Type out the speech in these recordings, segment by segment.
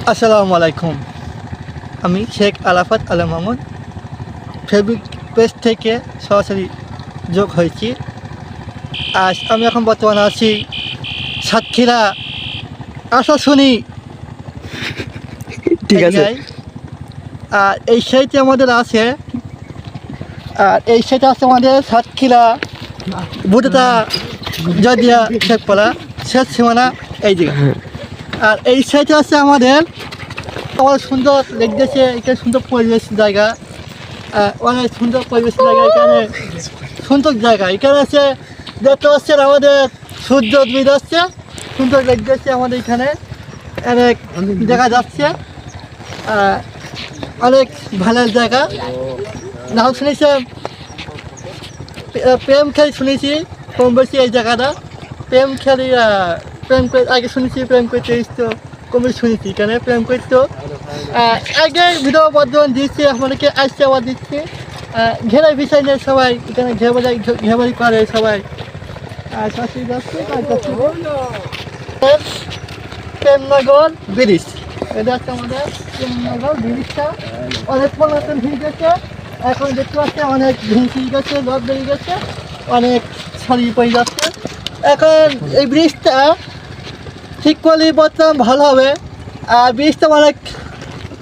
আসসালামু আলাইকুম। আমি শেখ আরাফাত আলম মামুন ফেসবুক পেজ থেকে সরাসরি যোগ হয়েছি। আজ আমি এখন বর্তমানে আছি সাতক্ষীরা আশাশুনি ঠিক আছে। এরিয়ায়। আর এই সাইডে আমাদের আছে, আর এই সাইডে আছে আমাদের সাতক্ষীরা বুটেতা জদিয়া শেখপাড়া শেষ সীমানা এই দিকে। আর এই সাইডে আছে আমাদের সুন্দর লেগেছে, এখানে সুন্দর পরিবেশ জায়গা, অনেক সুন্দর পরিবেশ জায়গা, এখানে সুন্দর জায়গা। এখানে আছে দেখতে পাচ্ছেন আমাদের সূর্য উদ্ভিদ আসছে, সুন্দর লেগেছে আমাদের এখানে অনেক দেখা যাচ্ছে, অনেক ভালো জায়গা। নাম শুনেছি প্রেম খেলি, শুনেছি কম বেশি এই জায়গাটা প্রেম খেলি, প্রেম আগে শুনেছি প্রেম করতে তো কম বেশি শুনেছি এখানে প্রেম করতো। আগে ভিডিও বর্ধমান দিচ্ছে, আমাদেরকে আসছে আবার দিচ্ছে। ঘেরাই বিষয় নেই, সবাই এখানে ঘেরাবাড়ি করে সবাই। প্রেমনগর ব্রিজ, এটা হচ্ছে আমাদের প্রেমনগর ব্রিজটা অনেক পরিবর্তন হয়ে গেছে। এখন দেখতে পাচ্ছি অনেক ভেঙে গেছে, লক বেরিয়ে গেছে, অনেক ছড়িয়ে পড়ে যাচ্ছে। এখন এই ব্রিজটা ঠিক করলে বর্তমান ভালো হবে। আর ব্রিজটা অনেক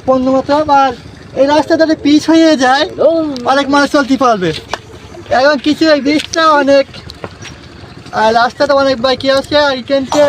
পণ্যমত, আর এই রাস্তাটা যদি পিচ হয়ে যায় অনেক মানুষ চলতে পারবে। এখন কিছু এই ব্রিজটা অনেক, আর রাস্তাটা অনেক বাকি আছে, আর এখানকে